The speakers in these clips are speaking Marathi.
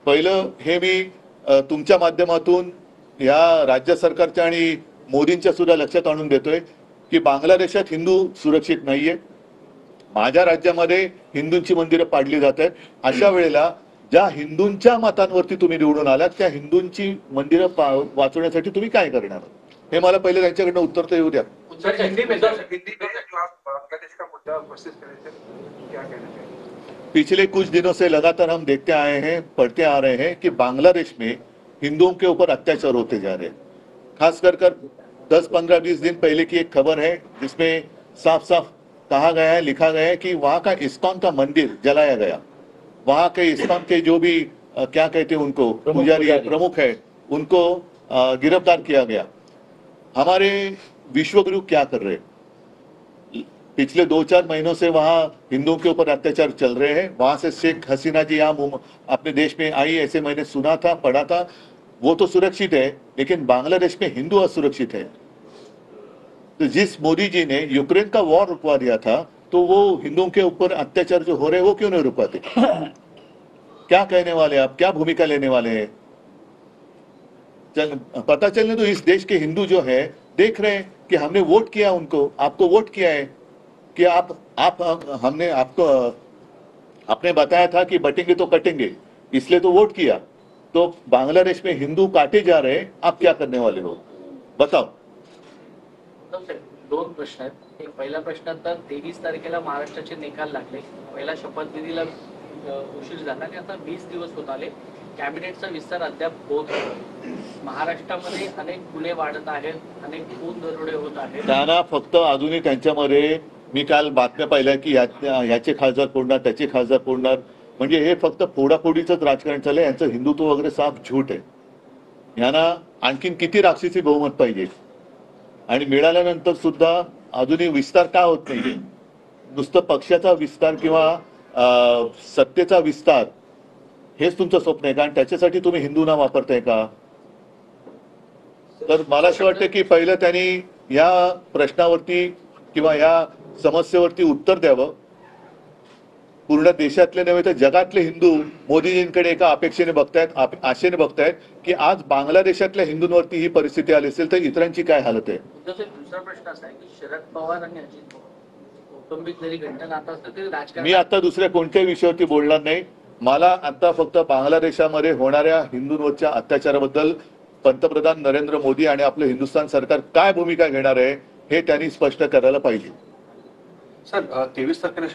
पहिलं हे मी तुमच्या माध्यमातून या राज्य सरकारच्या आणि मोदींच्या सुद्धा लक्षात आणून देतोय की बांगलादेशात हिंदू सुरक्षित नाहीये. माझ्या राज्यामध्ये हिंदूंची मंदिरं पाडली जात आहेत. अशा वेळेला ज्या हिंदूंच्या मतांवरती तुम्ही निवडून आलात त्या हिंदूंची मंदिरं वाचवण्यासाठी तुम्ही काय करणार, हे मला पहिले त्यांच्याकडनं उत्तर तर येऊ द्या. पिछले कुछ दिनों से लगातार हम देखते आए हैं, पढ़ते आ रहे हैं कि बांग्लादेश में हिंदुओं के ऊपर अत्याचार होते जा रहे हैं. खास कर 10-15-20 दिन पहले की एक खबर है जिसमें साफ साफ कहा गया है, लिखा गया है कि वहां का इस्कॉन का मंदिर जलाया गया. वहां के इस्कॉन के जो भी क्या कहते हैं उनको पुजारी प्रमुख है उनको गिरफ्तार किया गया. हमारे विश्वगुरु क्या कर रहे हैं? पिछले 2-4 महीनों से वहां हिंदुओं के ऊपर अत्याचार चल रहे हैं. वहां से शेख हसीना जी यहाँ अपने देश में आई, ऐसे मैंने सुना था, पढ़ा था. वो तो सुरक्षित है, लेकिन बांग्लादेश में हिंदू असुरक्षित है. तो जिस मोदी जी ने यूक्रेन का वॉर रुकवा दिया था, तो वो हिंदुओं के ऊपर अत्याचार जो हो रहे हैं वो क्यों नहीं रुकवाते? क्या कहने वाले आप, क्या भूमिका लेने वाले हैं? पता चलने तो इस देश के हिंदू जो है देख रहे हैं कि हमने वोट किया उनको, आपको वोट किया है कि आप हमने आपको आपने बताया था कि बटेंगे तो कटेंगे, इसलिए तो वोट किया. तो बांग्लादेश में हिंदू काटे जा रहे हैं, आप क्या करने वाले हो बताओ. दोन प्रश्न आहेत. एक पहिला प्रश्न तर 23 तारखेला महाराष्ट्राचे निकाल लागले. पहिला शपथविधीला उशीर झाला आणि आता 20 दिवस होत आले. कॅबिनेटचा विस्तार अद्याप होत नाही. महाराष्ट्रामध्ये अनेक गुन्हे वाढत आहेत, अनेक खून दरोडे होत आहेत. त्यांना फक्त अजूनही त्यांच्यामध्ये मी काल बातम्या पाहिल्या की ह्याचे खासदार फोडणार, त्याचे खासदार फोडणार, म्हणजे हे फक्त फोडाफोडीचंच राजकारण चाललंय. यांचं हिंदुत्व वगैरे साफ झूट आहे. यांना आणखीन किती राक्षसी बहुमत पाहिजे आणि मिळाल्यानंतर सुद्धा अजूनही विस्तार का होत नाहीये? नुसतं पक्षाचा विस्तार किंवा सत्तेचा विस्तार हेच तुमचं स्वप्न आहे का? आणि त्याच्यासाठी तुम्ही हिंदूंना वापरताय का? तर मला असं वाटतं की पहिलं त्यांनी या प्रश्नावरती किंवा या समस्येवरती उत्तर द्यावं. पूर्ण देशातले नव्हे तर जगातले हिंदू मोदीजींकडे एका अपेक्षेने बघतायत, आशेने बघतायत की आज बांगलादेशातल्या हिंदूंवरती ही परिस्थिती आली असेल तर इतरांची काय हालत आहे. दुसरा प्रश्न असा आहे की शरद पवार आणि अजित पवार कौटुंबिक जरी घट्ट नातं असलं तरी राजकारण. मी आता दुसऱ्या कोणत्याही विषयावरती बोलणार नाही. मला आता फक्त बांगलादेशामध्ये होणाऱ्या हिंदूंवरच्या अत्याचाराबद्दल पंतप्रधान नरेंद्र मोदी आणि आपलं हिंदुस्थान सरकार काय भूमिका घेणार आहे हे त्यांनी स्पष्ट करायला पाहिजे. सर 23 तारखेला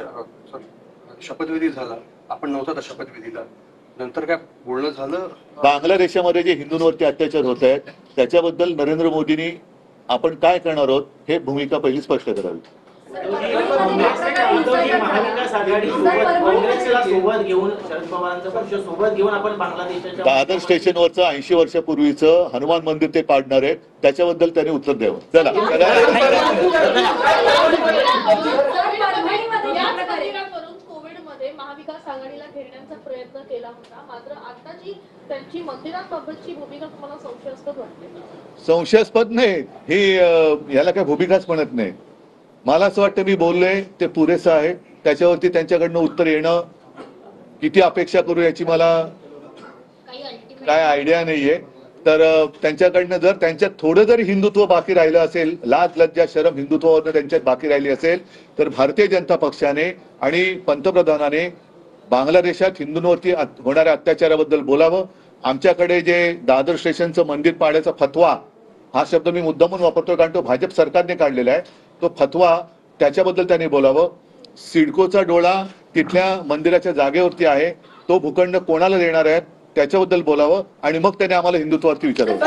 शपथविधी झाला, आपण नव्हता त्या शपथविधीला, नंतर काय बोलणं झालं? बांगलादेशामध्ये जे हिंदूंवरती अत्याचार होत आहेत त्याच्याबद्दल नरेंद्र मोदींनी आपण काय करणार आहोत हे भूमिका पहिली स्पष्ट करावी. दादर स्टेशनवरचं 80 वर्षापूर्वीचं हनुमान मंदिर ते पाडणार आहेत, त्याच्याबद्दल त्यांनी उत्तर द्यावं. चला महाविकास आघाडीला घेण्याचा प्रयत्न केला होता, मात्र आताची त्यांची मंदिरांबाबतची भूमिका तुम्हाला संशयास्पद वाटते? संशयास्पद नाही, ही याला काय भूमिकाच म्हणत नाही. मला असं वाटतं मी बोललोय ते पुरेसं आहे. त्याच्यावरती त्यांच्याकडनं उत्तर येणं किती अपेक्षा करू याची मला काय आयडिया नाहीये. तर त्यांच्याकडनं जर त्यांच्यात थोडं जरी हिंदुत्व बाकी राहिलं असेल, लाज लज्जा शरम हिंदुत्वावर त्यांच्यात बाकी राहिली असेल, तर भारतीय जनता पक्षाने आणि पंतप्रधानाने बांगलादेशात हिंदूंवरती होणाऱ्या अत्याचाराबद्दल बोलावं. आमच्याकडे जे दादर स्टेशनचं मंदिर पाडायचा फतवा, हा शब्द मी मुद्दामून वापरतोय कारण तो भाजप सरकारने काढलेला आहे, तो फतवा त्याच्याबद्दल त्यांनी बोलावं. सिडकोचा डोळा तिथल्या मंदिराच्या जागेवरती आहे, तो भूखंड कोणाला देणार आहेत त्याच्याबद्दल बोलावं आणि मग त्याने आम्हाला हिंदुत्वावरती विचारावं.